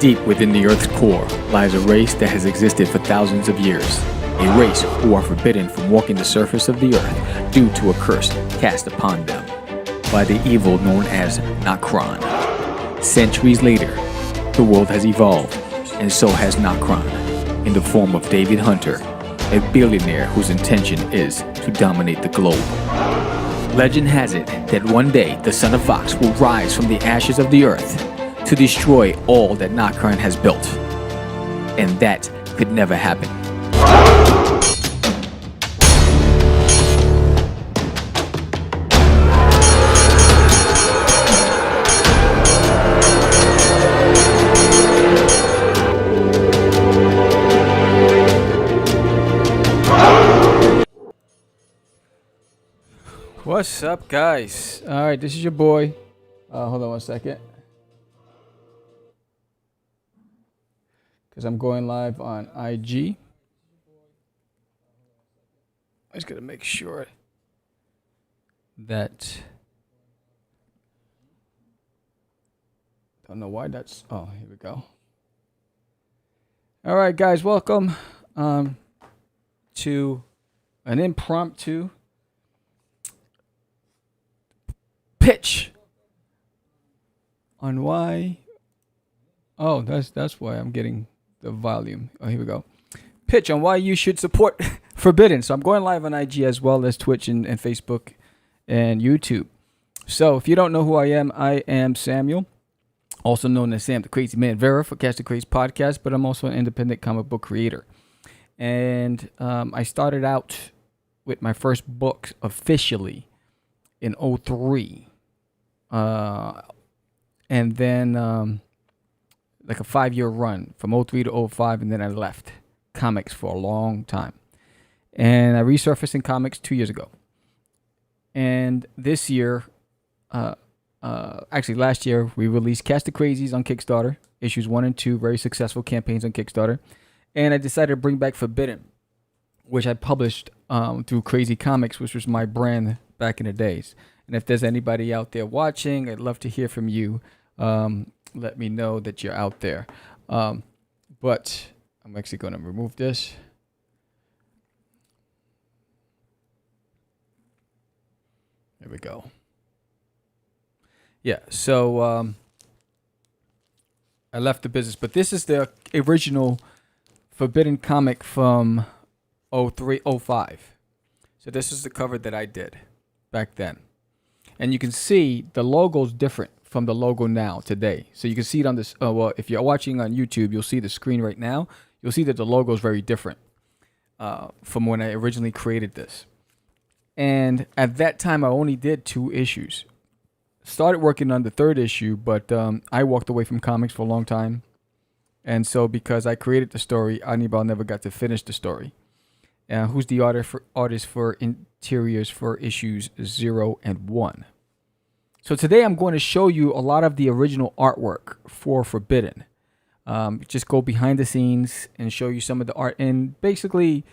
Deep within the Earth's core lies a race that has existed for thousands of years. A race who are forbidden from walking the surface of the Earth due to a curse cast upon them by the evil known as Nokron. Centuries later, the world has evolved, and so has Nokron, in the form of David Hunter, a billionaire whose intention is to dominate the globe. Legend has it that one day the son of Vox will rise from the ashes of the Earth to destroy all that Nokron has built. And that could never happen. What's up, guys? All right, this is your boy. Hold on one second. Because I'm going live on IG. I just got to make sure that... Don't know why that's... Oh, here we go. All right, guys, welcome to an impromptu pitch on why... Oh, that's why I'm getting the volume. Oh, here we go. Pitch on why you should support Forbidden. So I'm going live on IG as well as Twitch and Facebook and YouTube. So if you don't know who I am Samuel, also known as Sam the Crazy Man Vera for Catch the Craze podcast, but I'm also an independent comic book creator. And I started out with my first book officially in 2003. And then like a 5-year run from 2003 to 2005, and then I left comics for a long time. And I resurfaced in comics 2 years ago. And this year, actually last year, we released Catch the Crazies on Kickstarter, issues 1 and 2, very successful campaigns on Kickstarter. And I decided to bring back Forbidden, which I published through Crazy Comics, which was my brand back in the days. And if there's anybody out there watching, I'd love to hear from you. Let me know that you're out there. But I'm actually going to remove this. There we go. Yeah, so I left the business. But this is the original Forbidden comic from 2003, 2005. So this is the cover that I did back then. And you can see the logo's different from the logo now today. So you can see it on this. Well, if you're watching on YouTube, you'll see the screen right now. You'll see that the logo is very different from when I originally created this. And at that time, I only did 2 issues. Started working on the 3rd issue, but I walked away from comics for a long time. And so because I created the story, Anibal never got to finish the story. Who's the artist for interiors for issues 0 and 1. So today I'm going to show you a lot of the original artwork for Forbidden. Just go behind the scenes and show you some of the art and basically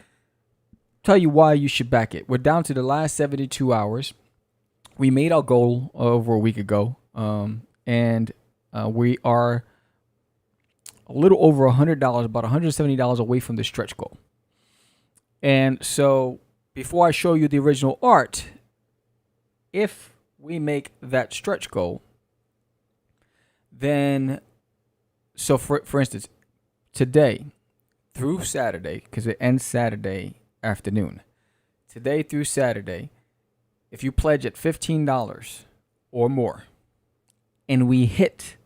tell you why you should back it. We're down to the last 72 hours. We made our goal over a week ago, and we are a little over $100, about $170 away from the stretch goal. And so before I show you the original art, if we make that stretch goal, then, so for instance, today through Saturday, because it ends Saturday afternoon, today through Saturday, if you pledge at $15 or more, and we hit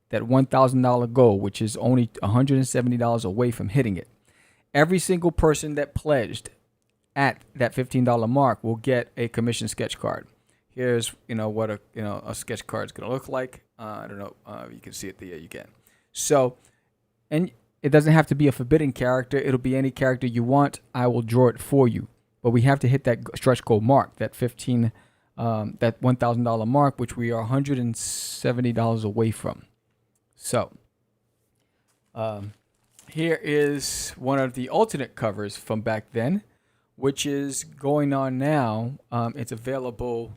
that $1,000 goal, which is only $170 away from hitting it, every single person that pledged at that $15 mark will get a commission sketch card. Here's, what a sketch card is going to look like. I don't know. You can see it there. You can. So, and it doesn't have to be a Forbidden character. It'll be any character you want. I will draw it for you. But we have to hit that stretch goal mark, that that $1,000 mark, which we are $170 away from. So, here is one of the alternate covers from back then, which is going on now. It's available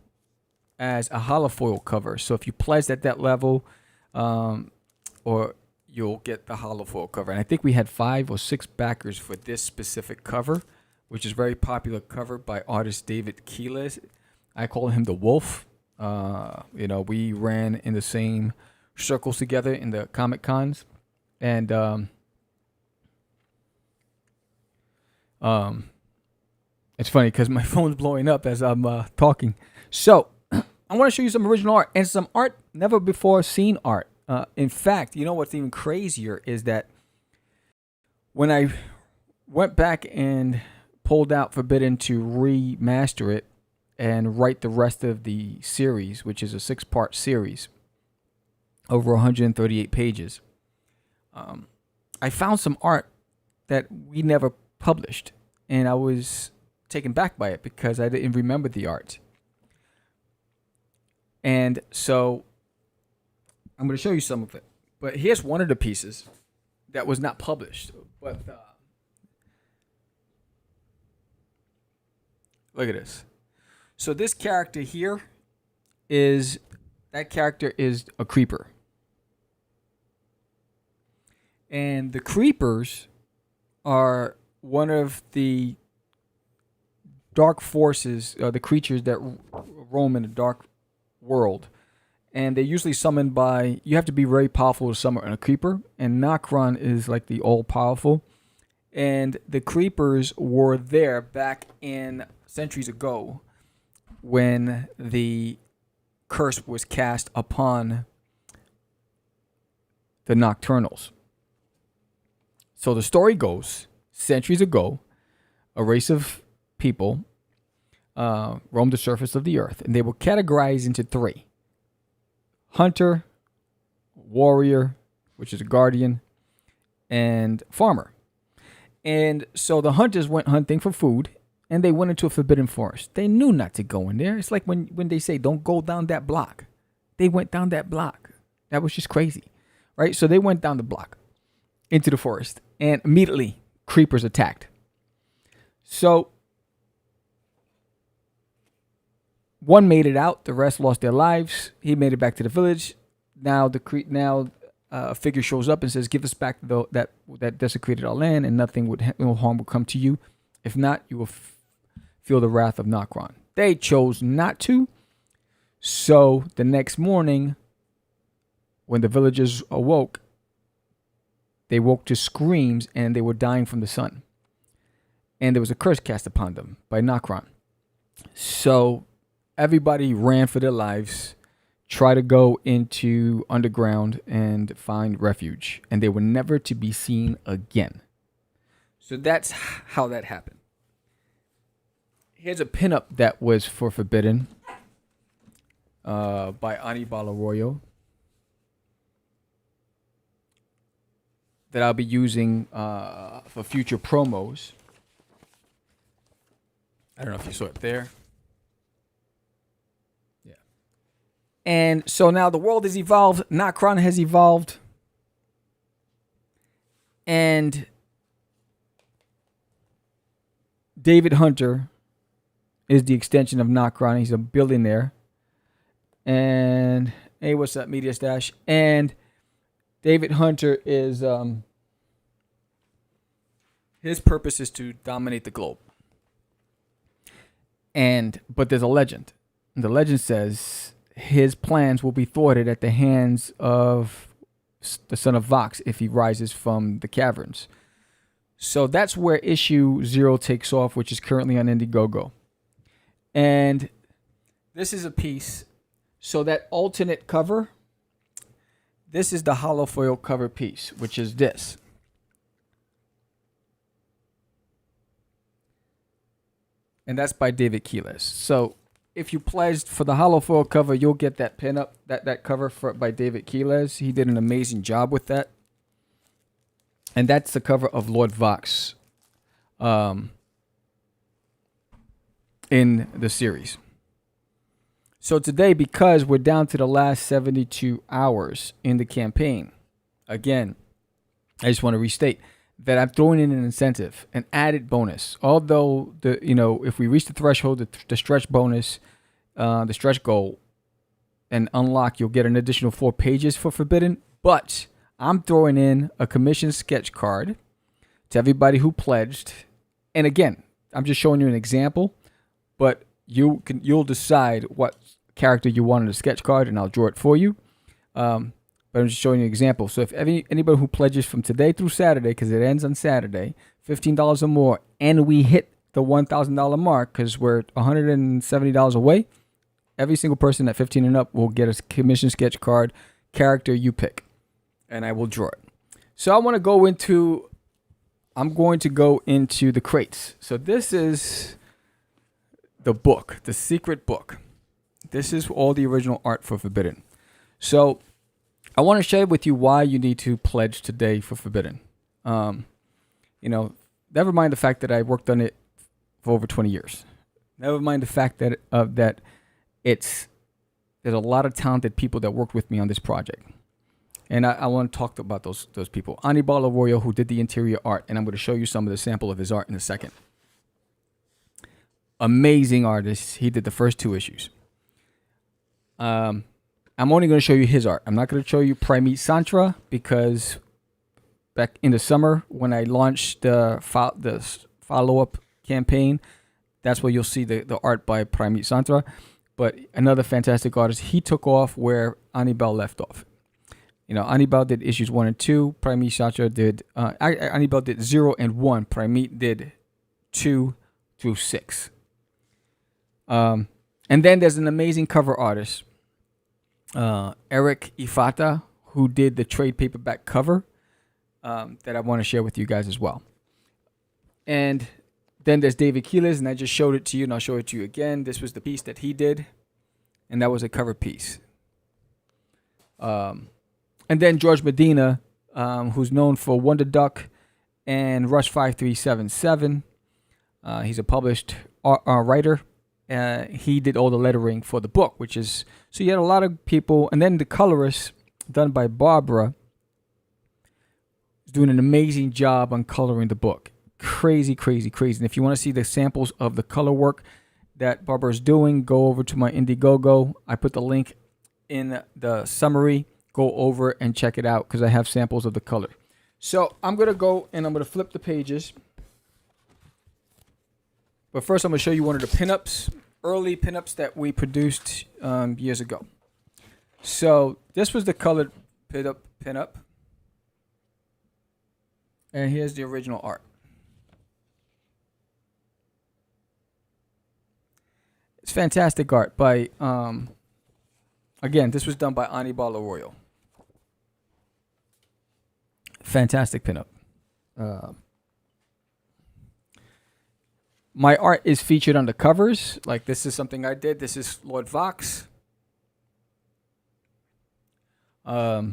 as a holofoil cover. So if you pledged at that level, or you'll get the hollow foil cover. And I think we had 5 or 6 backers for this specific cover, which is a very popular cover by artist David Keeles. I call him the Wolf. We ran in the same circles together in the Comic Cons. And it's funny because my phone's blowing up as I'm talking. So I want to show you some original art and some art never before seen art. In fact, you know what's even crazier is that when I went back and pulled out Forbidden to remaster it and write the rest of the series, which is a 6-part series over 138 pages, I found some art that we never published, and I was taken back by it because I didn't remember the art. And so I'm going to show you some of it. But here's one of the pieces that was not published. But look at this. So this character here is a creeper. And the creepers are one of the dark forces, the creatures that roam in the dark world. And they're usually summoned by, you have to be very powerful to summon a creeper. And Nokron is like the all-powerful. And the creepers were there back in centuries ago when the curse was cast upon the Nocturnals. So the story goes, centuries ago, a race of people roamed the surface of the earth. And they were categorized into 3. Hunter, warrior, which is a guardian, and farmer. And so the hunters went hunting for food, and they went into a forbidden forest. They knew not to go in there. It's like when they say, don't go down that block. They went down that block. That was just crazy, right? So they went down the block into the forest, and immediately creepers attacked. So one made it out. The rest lost their lives. He made it back to the village. Now a figure shows up and says, "Give us back that desecrated our land, and no harm will come to you. If not, you will feel the wrath of Nokron." They chose not to. So the next morning, when the villagers awoke, they woke to screams, and they were dying from the sun. And there was a curse cast upon them by Nokron. So everybody ran for their lives, tried to go into underground and find refuge, and they were never to be seen again. So that's how that happened. Here's a pinup that was for Forbidden by Anibal Arroyo that I'll be using for future promos. I don't know if you saw it there. And so now the world has evolved. Nokron has evolved. And David Hunter is the extension of Nokron. He's a billionaire. And hey, what's up, Media Stash? And David Hunter is his purpose is to dominate the globe. But there's a legend. And the legend says his plans will be thwarted at the hands of the son of Vox if he rises from the caverns. So that's where issue 0 takes off, which is currently on Indiegogo. And this is a piece. So that alternate cover, this is the hollow foil cover piece, which is this. And that's by David Keeles. So if you pledged for the hollow foil cover, you'll get that pin up, that cover by David Keeles. He did an amazing job with that. And that's the cover of Lord Vox in the series. So today, because we're down to the last 72 hours in the campaign, again, I just want to restate that I'm throwing in an incentive, an added bonus. Although if we reach the threshold, the stretch bonus, the stretch goal, and unlock, you'll get an additional 4 pages for Forbidden. But I'm throwing in a commission sketch card to everybody who pledged. And again, I'm just showing you an example, but you'll decide what character you want on the sketch card, and I'll draw it for you. But I'm just showing you an example. So if anybody who pledges from today through Saturday, because it ends on Saturday, $15 or more, and we hit the $1,000 mark, because we're $170 away, every single person at 15 and up will get a commission sketch card, character you pick, and I will draw it. So I'm going to go into the crates. So this is the book, the secret book. This is all the original art for Forbidden. So I want to share with you why you need to pledge today for Forbidden. Never mind the fact that I worked on it for over 20 years. Never mind the fact that there's a lot of talented people that worked with me on this project. And I want to talk about those people. Anibal Arroyo, who did the interior art, and I'm going to show you some of the sample of his art in a second. Amazing artist. He did the first 2 issues. I'm only going to show you his art. I'm not going to show you Primate Santra, because back in the summer when I launched the follow-up campaign, that's where you'll see the art by Primate Santra. But another fantastic artist. He took off where Anibal left off. Anibal did issues 1 and 2. Primate Santra did... Anibal did 0 and 1. Primate did 2 through 6. And then there's an amazing cover artist, Eric Ifata, who did the trade paperback cover that I want to share with you guys as well. And then there's David Quiles, and I just showed it to you, and I'll show it to you again. This was the piece that he did, and that was a cover piece. And then George Medina, who's known for Wonder Duck and Rush 5377. He's a published writer. He did all the lettering for the book, so you had a lot of people. And then the colorist, done by Barbara, is doing an amazing job on coloring the book. Crazy, crazy, crazy. And if you want to see the samples of the color work that Barbara is doing, go over to my Indiegogo. I put the link in the summary. Go over and check it out, because I have samples of the color. So I'm going to go and I'm going to flip the pages. But first I'm going to show you one of the pinups, early pinups that we produced years ago. So this was the colored pinup. And here's the original art. It's fantastic art by, again, this was done by Anibal Arroyo. Fantastic pinup. My art is featured on the covers. Like, this is something I did. This is Lord Vox. But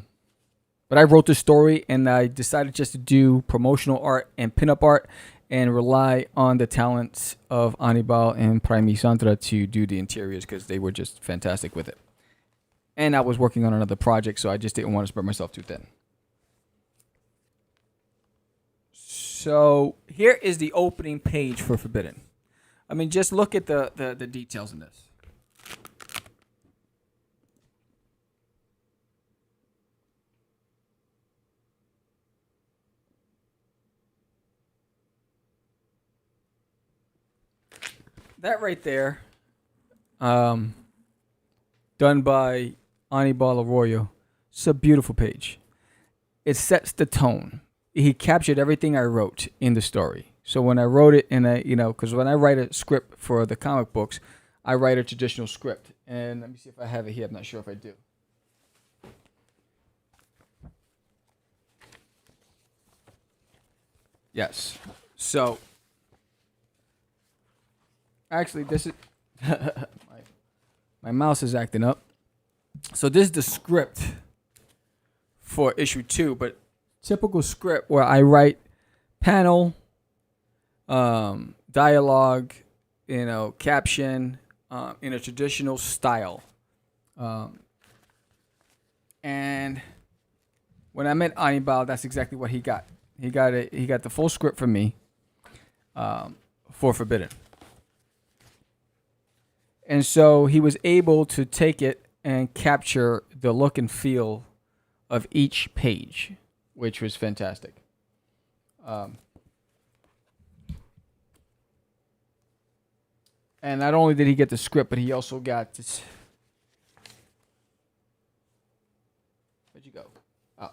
I wrote the story, and I decided just to do promotional art and pinup art and rely on the talents of Anibal and Primate Santra to do the interiors, because they were just fantastic with it. And I was working on another project, so I just didn't want to spread myself too thin. So here is the opening page for Forbidden. I mean, just look at the details in this. That right there, done by Anibal Arroyo. It's a beautiful page. It sets the tone. He captured everything I wrote in the story. So when I wrote it, because when I write a script for the comic books, I write a traditional script. And let me see if I have it here. I'm not sure if I do. Yes. So, actually, this is... my mouse is acting up. So this is the script for issue 2, but typical script where I write panel, dialogue, caption, in a traditional style. And when I met Anibal, that's exactly what he got. He got the full script from me for Forbidden. And so he was able to take it and capture the look and feel of each page, which was fantastic. And not only did he get the script, but he also got this. Where'd you go? Oh.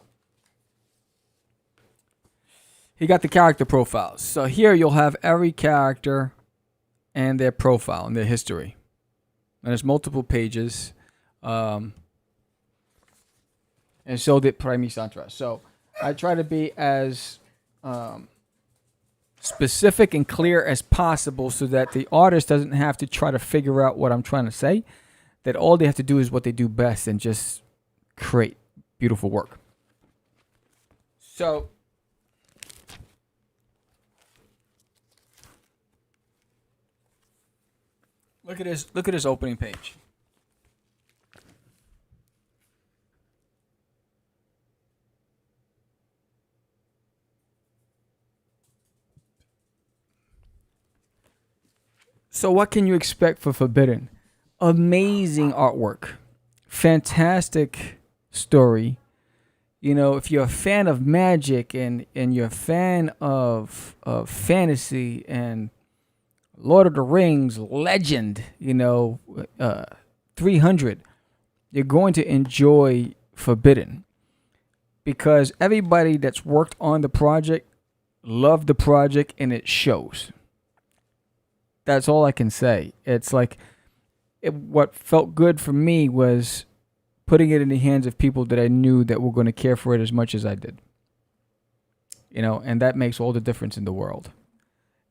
He got the character profiles. So here you'll have every character and their profile and their history. And there's multiple pages. And so did Primi Santra. So I try to be as specific and clear as possible so that the artist doesn't have to try to figure out what I'm trying to say. That all they have to do is what they do best and just create beautiful work. So look at this opening page. So what can you expect for Forbidden? Amazing artwork. Fantastic story. You know, if you're a fan of magic and you're a fan of fantasy and Lord of the Rings, Legend, 300, you're going to enjoy Forbidden. Because everybody that's worked on the project loved the project and it shows. That's all I can say. It's like what felt good for me was putting it in the hands of people that I knew that were going to care for it as much as I did. And that makes all the difference in the world.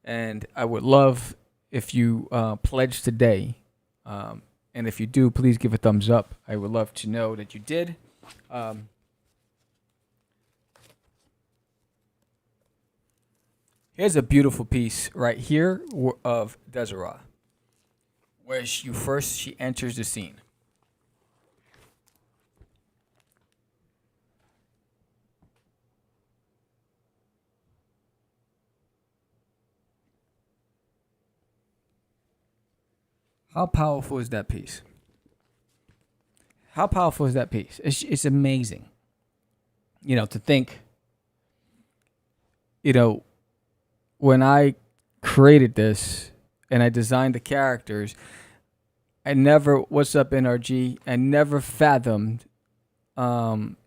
And I would love if you pledge today. And if you do, please give a thumbs up. I would love to know that you did. Here's a beautiful piece right here of Desiree, where she enters the scene. How powerful is that piece? How powerful is that piece? It's amazing. To think, when I created this and I designed the characters, what's up NRG? I never fathomed that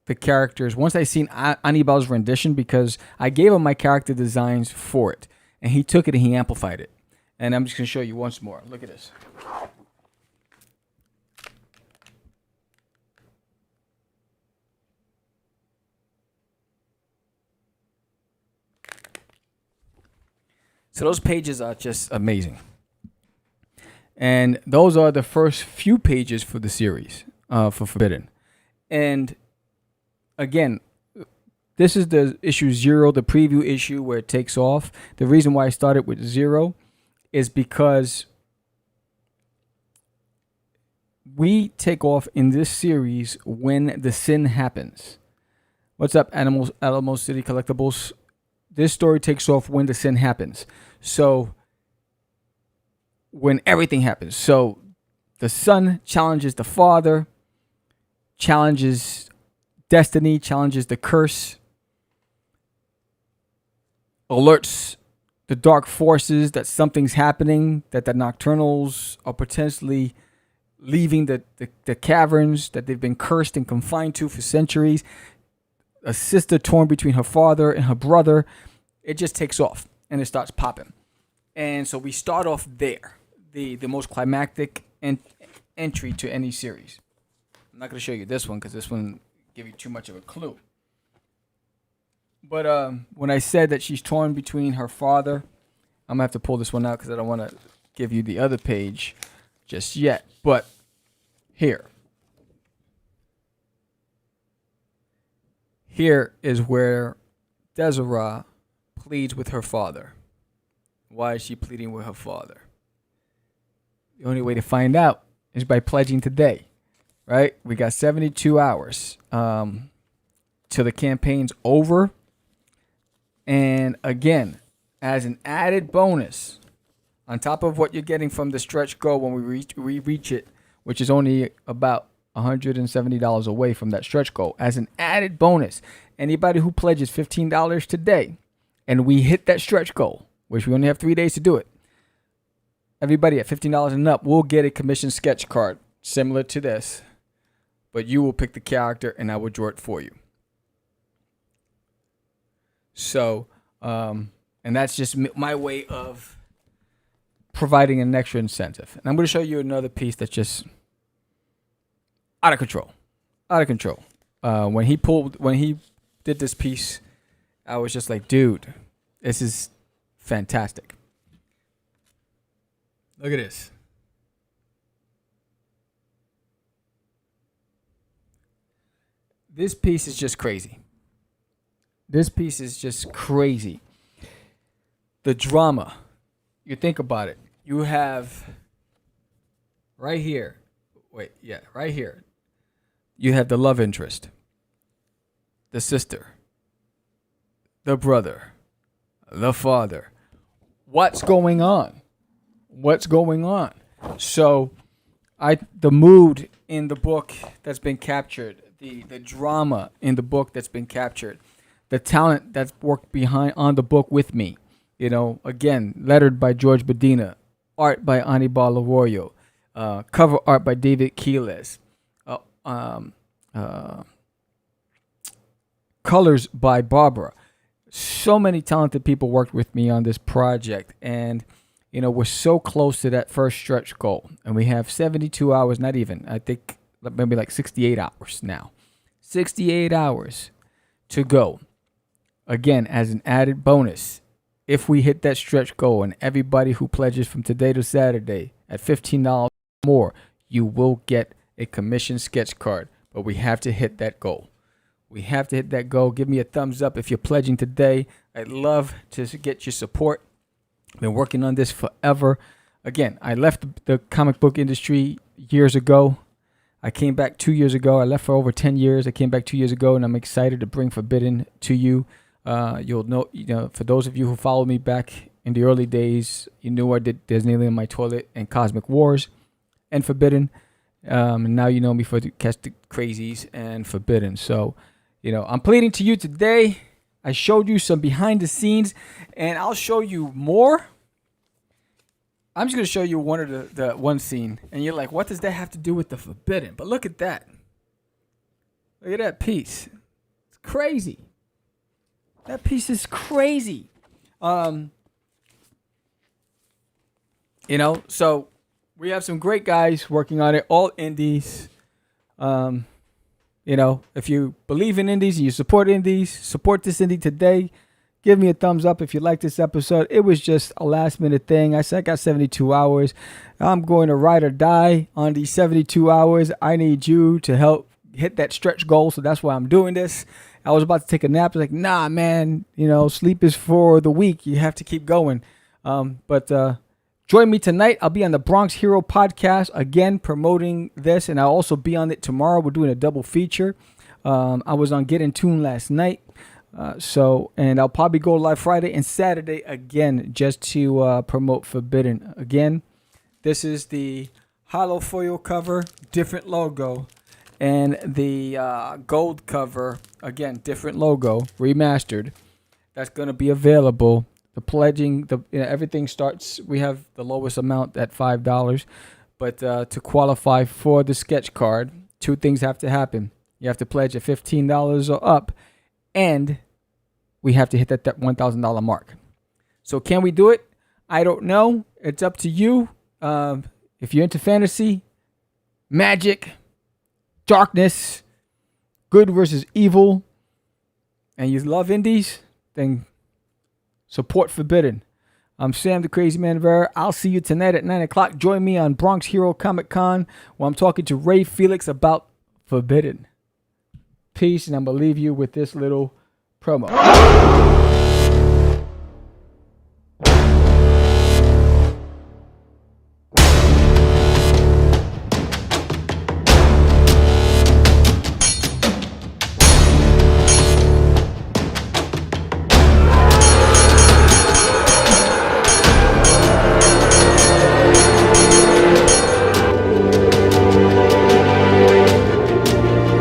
the characters, once I seen Anibal's rendition, because I gave him my character designs for it, and he took it and he amplified it. And I'm just going to show you once more. Look at this. So those pages are just amazing. And those are the first few pages for the series, for Forbidden. And again, this is the issue 0, the preview issue where it takes off. The reason why I started with 0 is because we take off in this series when the sin happens. What's up, Alamo City Collectibles? This story takes off when the sin happens. So, when everything happens. So, the son challenges the father, challenges destiny, challenges the curse, alerts the dark forces that something's happening, that the Nocturnals are potentially leaving the caverns that they've been cursed and confined to for centuries. A sister torn between her father and her brother. It just takes off and it starts popping. And so we start off there, the most climactic entry to any series. I'm not going to show you this one because this one give you too much of a clue. But when I said that she's torn between her father, I'm going to have to pull this one out because I don't want to give you the other page just yet. But here is where Desiree pleads with her father. Why is she pleading with her father? The only way to find out is by pledging today, right? We got 72 hours till the campaign's over. And again, as an added bonus, on top of what you're getting from the stretch goal when we reach it, which is only about $170 away from that stretch goal. As an added bonus, anybody who pledges $15 today and we hit that stretch goal, which we only have 3 days to do it, everybody at $15 and up will get a commission sketch card similar to this, but you will pick the character and I will draw it for you. So, and that's just my way of providing an extra incentive. And I'm going to show you another piece that's just out of control. Out of control. When he did this piece, I was just like, dude, this is fantastic. Look at this. This piece is just crazy. This piece is just crazy. The drama. You think about it. You have right here. Right here. You have the love interest, the sister, the brother, the father. What's going on? What's going on? So, the mood in the book that's been captured, the drama in the book that's been captured, the talent that's worked behind on the book with me. You know, again, lettered by George Bedina, art by Anibal Arroyo, cover art by David Quiles, colors by Barbara. So many talented people worked with me on this project, and you know, we're so close to that first stretch goal, and we have 72 hours, not even, I think maybe like 68 hours now. 68 hours to go. Again, as an added bonus, if we hit that stretch goal and everybody who pledges from today to Saturday at $15 more, you will get a commission sketch card. But we have to hit that goal. We have to hit that goal. Give me a thumbs up if you're pledging today. I'd love to get your support. I've been working on this forever. Again, I left the comic book industry years ago. I came back 2 years ago. I left for over 10 years. I came back 2 years ago, and I'm excited to bring Forbidden to you. You'll know, for those of you who followed me back in the early days, you knew I did Disneyland My Toilet and Cosmic Wars and Forbidden. And now you know me for Catch the Crazies and Forbidden. So, I'm pleading to you today. I showed you some behind the scenes, and I'll show you more. I'm just going to show you one of the one scene, and you're like, what does that have to do with the Forbidden? But look at that. Look at that piece. It's crazy. That piece is crazy. So we have some great guys working on it, all indies. If you believe in indies and you support indies, support this indie today. Give me a thumbs up if you like this episode. It was just a last minute thing. I said I got 72 hours. I'm going to ride or die on these 72 hours. I need you to help hit that stretch goal. So that's why I'm doing this. I was about to take a nap. I was like, nah, man, sleep is for the weak. You have to keep going. But join me tonight. I'll be on the Bronx Hero podcast, again, promoting this. And I'll also be on it tomorrow. We're doing a double feature. I was on Get In Tune last night. And I'll probably go live Friday and Saturday again, just to promote Forbidden. Again, this is the hollow foil cover, different logo. And the gold cover, again, different logo, remastered. That's going to be available. The pledging, everything starts. We have the lowest amount at $5. But to qualify for the sketch card, two things have to happen. You have to pledge at $15 or up, and we have to hit that $1,000 mark. So can we do it? I don't know. It's up to you. If you're into fantasy, magic, darkness, good versus evil, and you love indies, then support Forbidden. I'm Sam the Crazy Man Vera. I'll see you tonight at 9 o'clock. Join me on Bronx Hero Comic Con, where I'm talking to Ray Felix about Forbidden. Peace, and I'm going to leave you with this little promo.